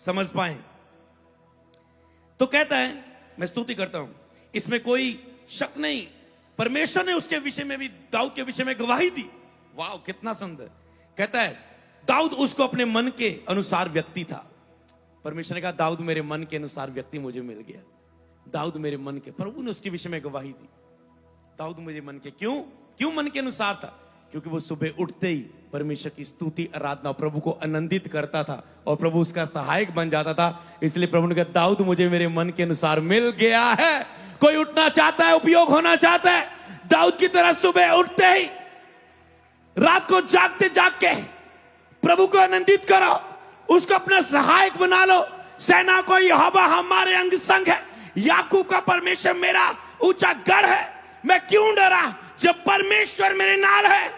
समझ पाए। तो कहता है, मैं स्तुति करता हूं, इसमें कोई शक नहीं, परमेश्वर ने उसके विषय में भी, दाऊद के विषय में गवाही दी। वाह, कितना सुंदर। कहता है दाऊद उसको अपने मन के अनुसार व्यक्ति था। परमेश्वर ने कहा दाऊद मेरे मन के अनुसार व्यक्ति मुझे मिल गया। दाऊद मेरे मन के, प्रभु ने उसके विषय में गवाही दी। दाऊद मुझे मन के, क्यों मन के अनुसार था? क्योंकि वो सुबह उठते ही परमेश्वर की स्तुति आराधना, प्रभु को आनंदित करता था और प्रभु उसका सहायक बन जाता था। इसलिए प्रभु ने कहा दाऊद मुझे मेरे मन के अनुसार मिल गया है। कोई उठना चाहता है, उपयोग होना चाहता है, दाऊद की तरह सुबह उठते ही, रात को जागते जाग के प्रभु को आनंदित करो, उसको अपना सहायक बना लो। सेना को यहोवा हमारे अंग संग है, याकूब का परमेश्वर मेरा ऊंचा गढ़ है, मैं क्यों डरा जब परमेश्वर मेरे नाल है।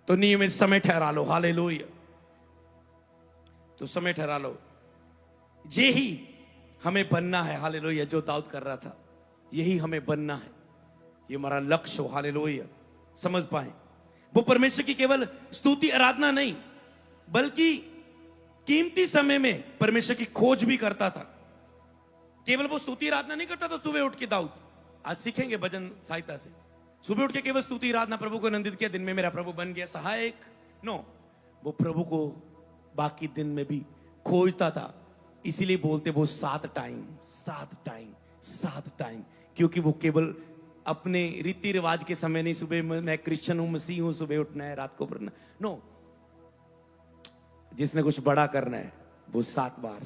तो नियमित समय ठहरा लो, हालेलुया। तो समय ठहरा लो, ये ही हमें बनना है, हालेलुया। जो दाऊद कर रहा था यही हमें बनना है, ये हमारा लक्ष्य हो, हालेलुया। समझ पाए, वो परमेश्वर की केवल स्तुति आराधना नहीं, बल्कि कीमती समय में परमेश्वर की खोज भी करता था। केवल वो स्तुति आराधना नहीं करता था सुबह उठ के दाऊद, आज सीखेंगे भजन सहायता से। सुबह उठ के केवल स्तुति आराधना, प्रभु को आनंदित किया, दिन में मेरा प्रभु बन गया सहायक, नो, वो प्रभु को बाकी दिन में भी खोजता था। इसीलिए बोलते वो 7 टाइम, क्योंकि वो केवल अपने रीति रिवाज के समय नहीं, सुबह मैं क्रिश्चियन हूं, मसीह हूं, सुबह उठना है, रात को पढ़ना, नो, जिसने कुछ बड़ा करना है वो 7 बार,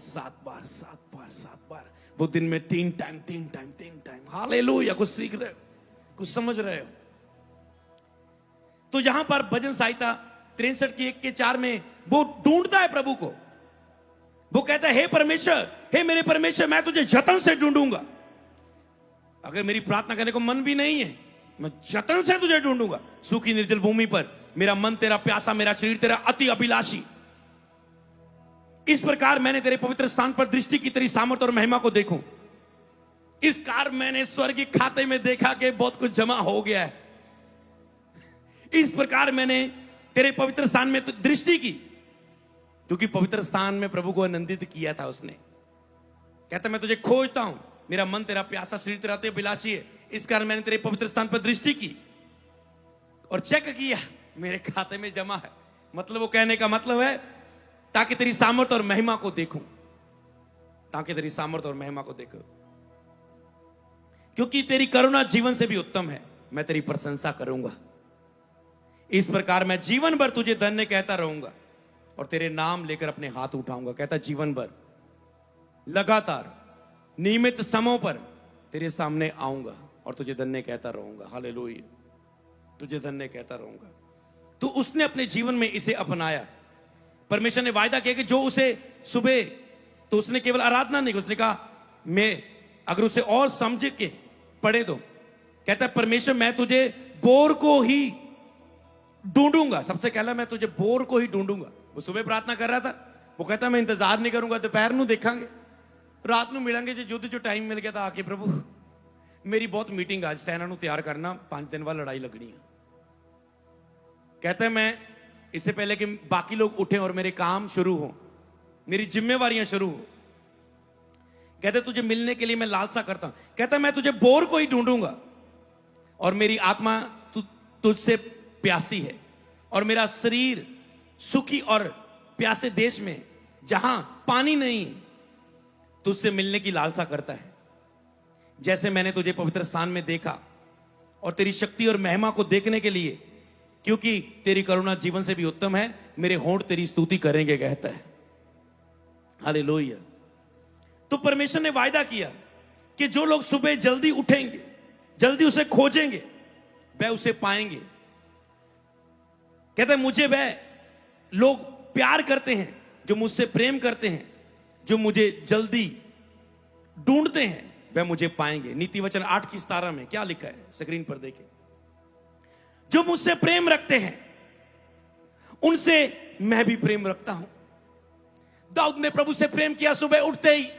वो दिन में 3 टाइम। हालेलुया। कुछ सीख रहे हो, कुछ समझ रहे हो? तो यहां पर भजन संहिता 63 की 1 के 4 में वो ढूंढता है प्रभु को। वो कहता है हे परमेश्वर, हे मेरे परमेश्वर, मैं तुझे जतन से ढूंढूंगा। अगर मेरी प्रार्थना करने को मन भी नहीं है, मैं जतन से तुझे ढूंढूंगा। सूखी निर्जल भूमि पर मेरा मन तेरा प्यासा, मेरा शरीर तेरा अति अभिलाषी। इस प्रकार मैंने तेरे पवित्र स्थान पर दृष्टि की, तेरी सामर्थ और महिमा को देखूं। इस कार मैंने स्वर्ग के खाते में देखा कि बहुत कुछ जमा हो गया है। इस प्रकार मैंने तेरे पवित्र स्थान में दृष्टि की, क्योंकि पवित्र स्थान में प्रभु को आनंदित किया था उसने। कहता मैं तुझे खोजता हूं, मेरा मन तेरा प्यासा, शरीर तेरा अति अभिलाषी है। इस कारण मैंने तेरे पवित्र स्थान पर दृष्टि की और चेक किया, मेरे खाते में जमा है। मतलब वो कहने का मतलब है ताकि तेरी सामर्थ और महिमा को देखूं, ताकि तेरी सामर्थ और महिमा को देखूं। क्योंकि तेरी करुणा जीवन से भी उत्तम है, मैं तेरी प्रशंसा करूंगा। इस प्रकार मैं जीवन भर तुझे धन्य कहता रहूंगा और तेरे नाम लेकर अपने हाथ उठाऊंगा। कहता जीवन भर लगातार नियमित समयों पर तेरे सामने आऊंगा और तुझे धन्य कहता रहूंगा। हालेलुया, तुझे धन्य कहता रहूंगा। तो उसने अपने जीवन में इसे अपनाया। परमेश्वर ने वायदा किया कि जो उसे सुबह, तो उसने केवल आराधना नहीं, उसने कहा मैं अगर उसे और समझ के पढ़े तो कहता है परमेश्वर मैं तुझे बोर को ही ढूंढूंगा। सबसे कहला मैं तुझे बोर को ही ढूंढूंगा। वो सुबह प्रार्थना कर रहा था, वो कहता मैं इंतजार नहीं करूंगा, दोपहर ਨੂੰ देखांगे, रात ਨੂੰ मिलेंगे। जो टाइम मिल गया था आके प्रभु मेरी बहुत मीटिंग आज, सेना ਨੂੰ तैयार करना, 5 दिन बाद लड़ाई लगनी है। कहता है मैं इससे पहले कि बाकी लोग उठें और मेरे काम शुरू हो, मेरी जिम्मेवारियां शुरू हो, कहते तुझे मिलने के लिए मैं लालसा करता हूं। कहता मैं तुझे बोर को ही ढूंढूंगा और मेरी आत्मा तुझसे प्यासी है और मेरा शरीर सुखी और प्यासे देश में जहां पानी नहीं तुझसे मिलने की लालसा करता है। जैसे मैंने तुझे पवित्र स्थान में देखा और तेरी शक्ति और महिमा को देखने के लिए, क्योंकि तेरी करुणा जीवन से भी उत्तम है, मेरे होंठ तेरी स्तुति करेंगे, कहता है। हालेलुया। तो परमेश्वर ने वायदा किया कि जो लोग सुबह जल्दी उठेंगे, जल्दी उसे खोजेंगे, वह उसे पाएंगे। कहते हैं मुझे वह लोग प्यार करते हैं जो मुझसे प्रेम करते हैं, जो मुझे जल्दी ढूंढते हैं, वह मुझे पाएंगे। नीति वचन 8 की 17 में क्या लिखा है, स्क्रीन पर देखें। जो मुझसे प्रेम रखते हैं उनसे मैं भी प्रेम रखता हूं। दाऊद ने प्रभु से प्रेम किया, सुबह उठते ही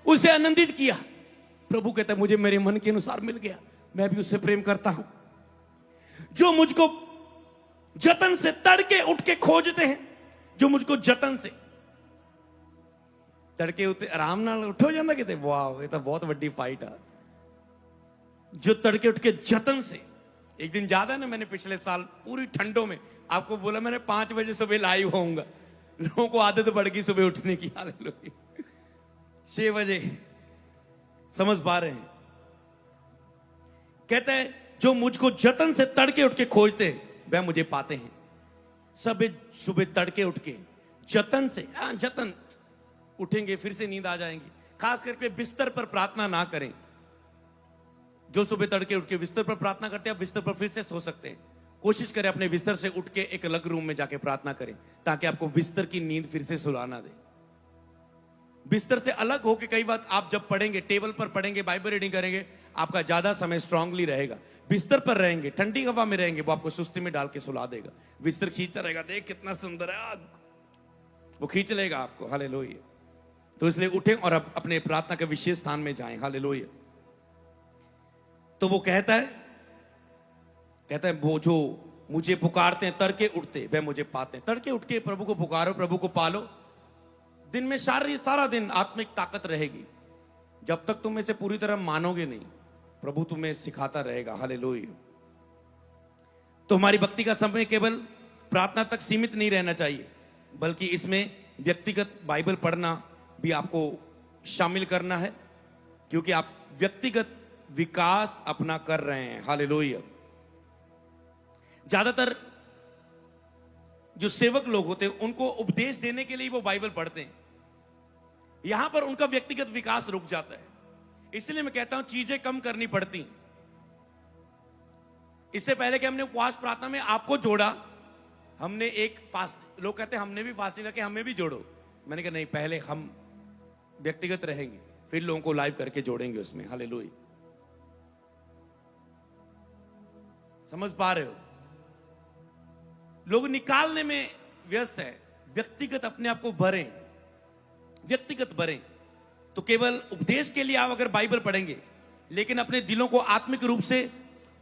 उसे आनंदित किया। प्रभु कहता है मुझे मेरे मन के अनुसार मिल गया, मैं भी उससे प्रेम करता हूं। जो मुझको जतन से तड़के उठ के खोजते हैं, जो मुझको जतन से, तड़के उठते आराम नाल उठो जाता किते, वाह ये तो बहुत वड्डी फाइट है। जो तड़के उठ के जतन से, एक दिन ज्यादा ना, मैंने पिछले साल पूरी ठंडों में आपको बोला मैंने 5 बजे सुबह लाइव होऊंगा, लोगों को आदत बढ़ गई सुबह उठने की, हालेलुया। 6 बजे, समझ पा रहे हैं? कहते हैं जो मुझको जतन से तड़के उठ के खोजते वह मुझे पाते हैं। सब सुबह तड़के उठ के जतन से, जतन उठेंगे फिर से नींद आ जाएंगी। खास करके बिस्तर पर प्रार्थना ना करें। जो सुबह तड़के उठ के बिस्तर पर प्रार्थना करते हैं, आप बिस्तर पर फिर से सो सकते हैं। कोशिश करें अपने बिस्तर से उठ के एक अलग रूम में जाके प्रार्थना करें, ताकि आपको बिस्तर की नींद फिर से सुलाना दे। बिस्तर से अलग होके कई बार आप जब पढ़ेंगे, टेबल पर पढ़ेंगे, बाइबल रीडिंग करेंगे, आपका ज्यादा समय स्ट्रांगली रहेगा। बिस्तर पर रहेंगे, ठंडी हवा में रहेंगे, वो आपको सुस्ती में डाल के सुला देगा। बिस्तर खींचता रहेगा, देख कितना सुंदर है, वो खींच लेगा आपको, हालेलुया। तो इसलिए उठें और अब अपने प्रार्थना के विशेष स्थान में जाएं, हालेलुया। तो वो कहता है वो जो मुझे पुकारते हैं तड़के उठते वह मुझे पाते हैं। तड़के उठ के प्रभु को पुकारो, प्रभु को पालो। दिन में सारा दिन आत्मिक ताकत रहेगी। जब तक तुम इसे पूरी तरह मानोगे नहीं, प्रभु तुम्हें सिखाता रहेगा, हालेलुया। तो हमारी भक्ति का समय केवल प्रार्थना तक सीमित नहीं रहना चाहिए, बल्कि इसमें व्यक्तिगत बाइबल पढ़ना भी आपको शामिल करना है, क्योंकि आप व्यक्तिगत विकास अपना कर रहे हैं, हालेलुया। ज्यादातर जो सेवक लोग होते हैं उनको उपदेश देने के लिए वो बाइबल पढ़ते हैं, यहां पर उनका व्यक्तिगत विकास रुक जाता है। इसलिए मैं कहता हूं चीजें कम करनी पड़ती। इससे पहले कि हमने उपवास प्रार्थना में आपको जोड़ा, हमने एक फास्ट, लोग कहते हैं हमने भी फास्टिंग रखे, हमें भी जोड़ो। मैंने कहा नहीं, पहले हम व्यक्तिगत रहेंगे, फिर लोगों को लाइव करके जोड़ेंगे उसमें, हालेलुया। समझ पा रहे हो? लोग निकालने में व्यस्त है, व्यक्तिगत अपने आप को भरें, व्यक्तिगत भरें। तो केवल उपदेश के लिए आप अगर बाइबल पढ़ेंगे, लेकिन अपने दिलों को आत्मिक रूप से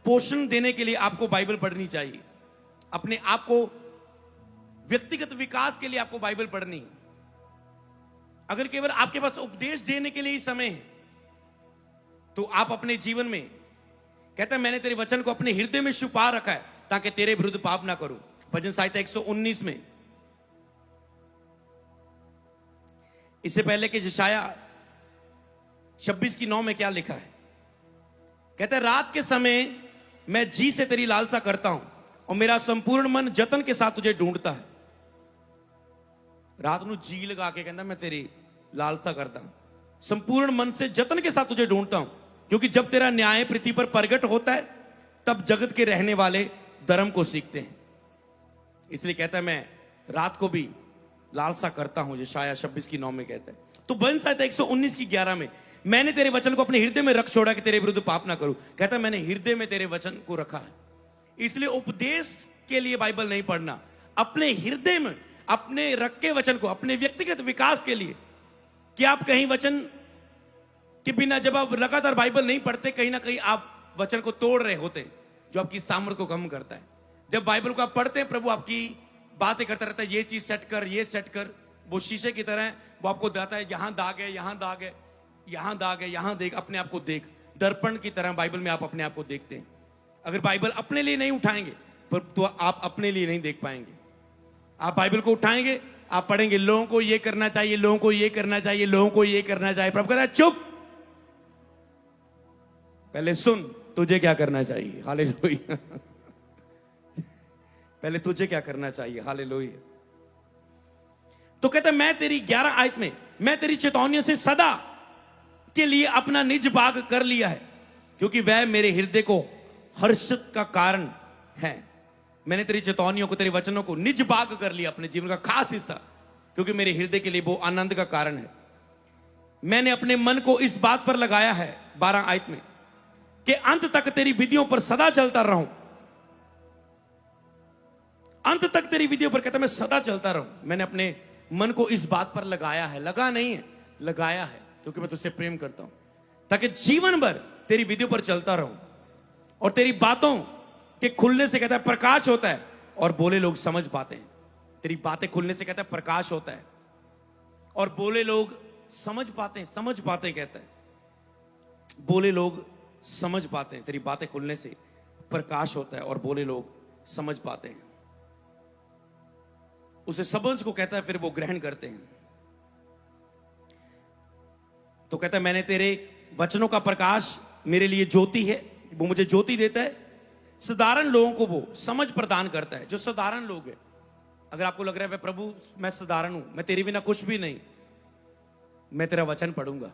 पोषण देने के लिए आपको बाइबल पढ़नी चाहिए। अपने आप को व्यक्तिगत विकास के लिए आपको बाइबल पढ़नी है। अगर केवल आपके पास उपदेश देने के लिए ही समय है, तो आप अपने जीवन में, कहता है मैंने तेरे वचन को अपने हृदय में छुपा रखा है ताकि तेरे विरुद्ध पाप ना करूं। भजन संहिता 119 में, इससे पहले कि यशाया 26:9 में क्या लिखा है? कहता है रात के समय मैं जी से तेरी लालसा करता हूं और मेरा संपूर्ण मन जतन के साथ तुझे ढूंढता है। रात ਨੂੰ जी लगा के कहता मैं तेरी लालसा करता हूं, संपूर्ण मन से जतन के साथ तुझे ढूंढता हूं, क्योंकि जब तेरा न्याय पृथ्वी पर प्रकट होता है तब जगत के रहने वाले धर्म को सीखते हैं। इसलिए कहता है मैं रात को भी लालसा करता हूं, यशाया 26:9 में कहता है। तो भजन संहिता 119:11 में, मैंने तेरे वचन को अपने हृदय में रख छोड़ा कि तेरे विरुद्ध पाप ना करूं। कहता है मैंने हृदय में तेरे वचन को रखा है। इसलिए उपदेश के लिए बाइबल नहीं पढ़ना, अपने हृदय में अपने रखे वचन को, अपने व्यक्तिगत विकास के लिए। कि आप कहीं वचन के बिना, जब आप लगातार बाइबल नहीं पढ़ते, कहीं ना कहीं आप वचन को तोड़ रहे होते, जो आपकी सामर्थ्य को कम करता है। जब बाइबल को आप पढ़ते हैं, प्रभु आपकी बातें करता रहता है, ये चीज सेट कर, ये सेट कर। वो शीशे की तरह है, वो आपको बताता है यहां दाग है, यहां दाग है, यहां दाग है, यहां देख, अपने आप को देख। दर्पण की तरह बाइबल में आप अपने आप को देखते हैं। अगर बाइबल अपने लिए नहीं उठाएंगे तो आप अपने लिए नहीं देख पाएंगे। आप बाइबल को उठाएंगे, आप पढ़ेंगे लोगों को ये करना चाहिए, लोगों को ये करना चाहिए, लोगों को ये करना चाहिए। प्रभु कहता है चुप, पहले सुन तुझे क्या करना चाहिए, हालेलुया। पहले तुझे क्या करना चाहिए, हालेलुया। तो कहता है मैं तेरी 11 आयत में, मैं तेरी चेतावनियों से सदा के लिए अपना निज भाग कर लिया है, क्योंकि वह मेरे हृदय को हर्षित का कारण है। मैंने तेरी चेतावनियों को, तेरे वचनों को निज भाग कर लिया, अपने जीवन का खास हिस्सा, क्योंकि मेरे हृदय के लिए वो आनंद का कारण है। मैंने अपने मन को इस बात पर लगाया है, 12 आयत में, कि अंत तक तेरी विधियों पर सदा चलता रहूं। अंत तक तेरी विधियों पर, कहता मैं सदा चलता रहूं। मैंने अपने मन को इस बात पर लगाया है, लगा नहीं है, लगाया है, क्योंकि मैं तुझसे प्रेम करता हूं, ताकि जीवन भर तेरी विधियों पर चलता रहूं। और तेरी बातों के खुलने से, कहता है प्रकाश होता है और बोले लोग समझ पाते हैं। तेरी बातें खुलने से, कहता है प्रकाश होता है और बोले लोग समझ पाते हैं कहता है। बोले लोग समझ पाते हैं, तेरी बातें खुलने से प्रकाश होता है और बोले लोग समझ पाते हैं। उसे समझ को कहता है, फिर वो ग्रहण करते हैं। तो कहता है मैंने तेरे वचनों का प्रकाश मेरे लिए ज्योति है, वो मुझे ज्योति देता है। साधारण लोगों को वो समझ प्रदान करता है, जो साधारण लोग हैं। अगर आपको लग रहा है प्रभु मैं साधारण हूं, मैं तेरे बिना कुछ भी नहीं, मैं तेरा वचन पढ़ूंगा,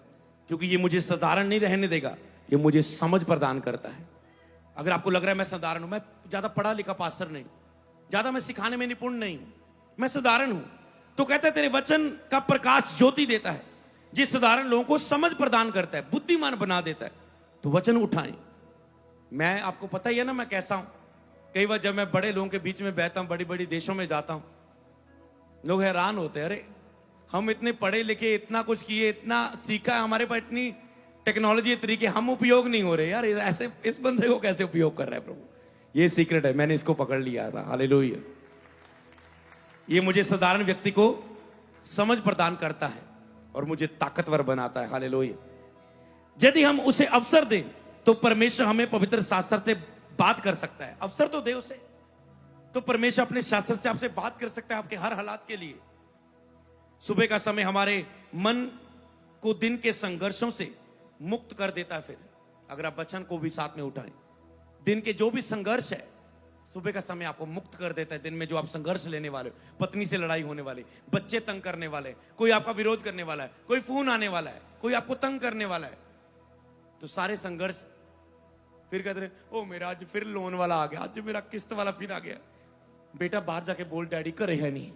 क्योंकि ये मुझे साधारण नहीं रहने देगा, ये मुझे समझ प्रदान करता है। अगर आपको लग रहा है मैं साधारण हूं, मैं ज्यादा पढ़ा लिखा पास्टर नहीं, ज्यादा मैं सिखाने में निपुण नहीं, मैं साधारण हूं, तो कहता है तेरे वचन का प्रकाश ज्योति देता है, जिस साधारण लोगों को समझ प्रदान करता है, बुद्धिमान बना देता है। तो वचन उठाएं। मैं आपको पता ही है ना मैं कैसा हूं। कई बार जब मैं बड़े लोगों के बीच में बैठता हूं, बड़ी बड़ी देशों में जाता हूं, लोग हैरान होते हैं, अरे हम इतने पढ़े लिखे, इतना कुछ किए, इतना सीखा है, हमारे पास इतनी टेक्नोलॉजी तरीके, हम उपयोग नहीं हो रहे यार, ऐसे इस बंदे को कैसे उपयोग कर रहा है प्रभु। ये सीक्रेट है, मैंने इसको पकड़ लिया था। हालेलुया। ये मुझे साधारण व्यक्ति को समझ प्रदान करता है और मुझे ताकतवर बनाता है। हालेलुया। यदि हम उसे अवसर दें तो परमेश्वर हमें पवित्र शास्त्र से बात कर सकता है। अवसर तो दे उसे, तो परमेश्वर अपने शास्त्र से आपसे बात कर सकता है आपके हर हालात के लिए। सुबह का समय हमारे मन को दिन के संघर्षों से मुक्त कर देता है। फिर अगर आप वचन को भी साथ में उठाएं, दिन के जो भी संघर्ष है, सुबह का समय आपको मुक्त कर देता है। दिन में जो आप संघर्ष लेने वाले हो, पत्नी से लड़ाई होने वाली, बच्चे तंग करने वाले, कोई आपका विरोध करने वाला है, कोई फोन आने वाला है, कोई आपको तंग करने वाला है, तो सारे संघर्ष फिर कहते रहे, ओ मेरा आज फिर लोन वाला आ गया, आज मेरा किस्त वाला फिर आ गया। बेटा बाहर जाके बोल डैडी करे है नहीं,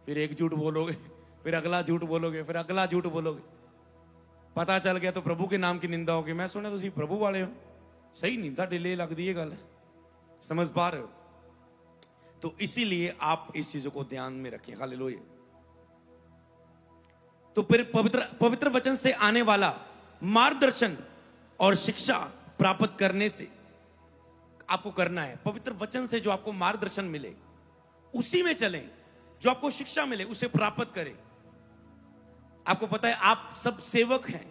फिर एक झूठ बोलोगे, फिर अगला झूठ बोलोगे, फिर अगला झूठ बोलोगे, पता चल गया तो प्रभु के नाम की निंदा होगी। मैं सुना तुम प्रभु वाले हो, सही निंदा डिले लगती है गल, समझ पा रहे हो? तो इसीलिए आप इस चीजों को ध्यान में रखें। हालेलुया। तो फिर पवित्र वचन से आने वाला मार्गदर्शन और शिक्षा प्राप्त करने से आपको करना है, पवित्र वचन से जो आपको मार्गदर्शन मिले उसी में चलें, जो आपको शिक्षा मिले उसे प्राप्त करें। आपको पता है आप सब सेवक हैं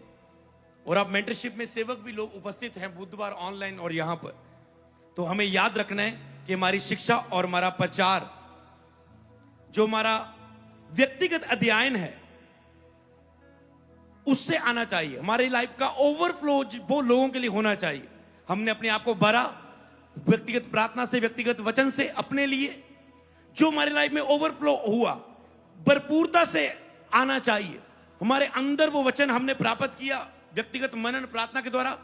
और आप मेंटरशिप में सेवक भी लोग उपस्थित हैं बुधवार ऑनलाइन और यहां पर। तो हमें याद रखना है कि हमारी शिक्षा और हमारा प्रचार, जो हमारा व्यक्तिगत अध्ययन है, उससे आना चाहिए। हमारी लाइफ का ओवरफ्लो वो लोगों के लिए होना चाहिए। हमने अपने आप को भरा व्यक्तिगत प्रार्थना से, व्यक्तिगत वचन से, अपने लिए जो हमारी लाइफ में ओवरफ्लो हुआ भरपूरता से आना चाहिए। हमारे अंदर वो वचन हमने प्राप्त किया व्यक्तिगत मनन प्रार्थना के द्वारा,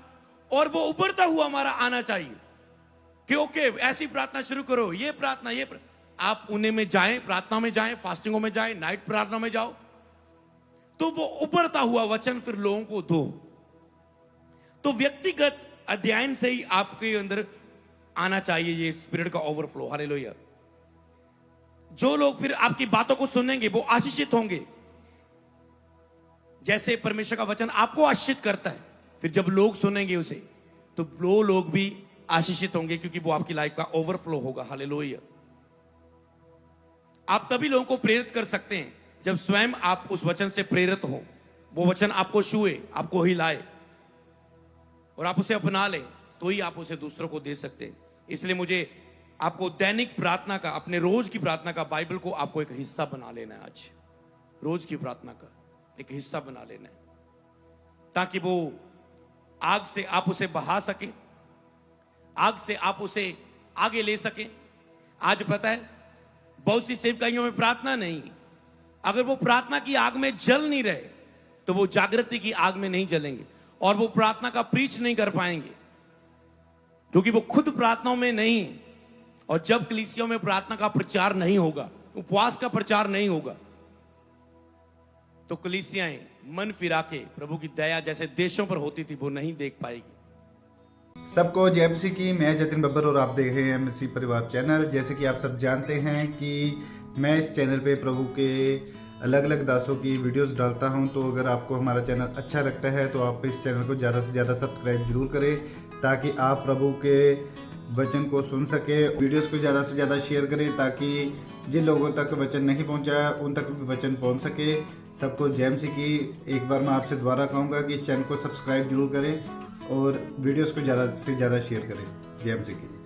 और वो उभरता हुआ हमारा आना चाहिए कि ओके ऐसी प्रार्थना शुरू करो, ये प्रार्थना आप उन्हें में जाएं, प्रार्थना में जाएं, फास्टिंगों में जाएं, नाइट प्रार्थना में जाओ, तो वो उभरता हुआ वचन फिर लोगों को दो। तो व्यक्तिगत अध्ययन से ही आपके अंदर आना चाहिए ये स्पिरिट का ओवरफ्लो। हालेलुया। जो लोग फिर आपकी बातों को सुनेंगे वो आशीषित होंगे। जैसे परमेश्वर का वचन आपको आशीषित करता है, फिर जब लोग सुनेंगे उसे तो वो लोग भी आशीषित होंगे, क्योंकि वो आपकी लाइफ का ओवरफ्लो होगा। हालेलुया। आप तभी लोगों को प्रेरित कर सकते हैं जब स्वयं आप उस वचन से प्रेरित हो, वो वचन आपको छुए, आपको हिलाए और आप उसे अपना ले, तो ही आप उसे दूसरों को दे सकते हैं। इसलिए मुझे आपको दैनिक प्रार्थना का, अपने रोज की प्रार्थना का, बाइबल को आपको एक हिस्सा बना लेना है। आज रोज की प्रार्थना का एक हिस्सा बना लेना है, ताकि वो आग से आप उसे बहा सके, आग से आप उसे आगे ले सके। आज पता है बहुत सी सेवकाइयों में प्रार्थना नहीं, अगर वो प्रार्थना की आग में जल नहीं रहे तो वो जागृति की आग में नहीं जलेंगे और वो प्रार्थना का प्रीच नहीं कर पाएंगे, क्योंकि वो खुद प्रार्थनाओं में नहीं। और जब कलीसियों में प्रार्थना का प्रचार नहीं होगा, उपवास का प्रचार नहीं होगा, तो कलीसियाएं मन फिरा के प्रभु की दया जैसे देशों पर होती थी वो नहीं देख पाएगी। सबको जय मसीह की। मैं जतिन बब्बर और आप देख रहे हैं मसीह परिवार चैनल। जैसे कि आप सब जानते हैं कि मैं इस चैनल पे प्रभु के अलग अलग दासों की वीडियोस डालता हूं, तो अगर आपको हमारा चैनल अच्छा लगता है तो आप इस चैनल को ज़्यादा से ज़्यादा सब्सक्राइब जरूर करें, ताकि आप प्रभु के वचन को सुन सके। वीडियोस को ज़्यादा से ज़्यादा शेयर करें ताकि जिन लोगों तक वचन नहीं पहुंचा उन तक भी वचन पहुंच सके। सबको जय मसीह की। एक बार मैं आपसे दोबारा कहूँगा कि इस चैनल को सब्सक्राइब जरूर करें और वीडियोस को ज़्यादा से ज़्यादा शेयर करें। जय मसीह की।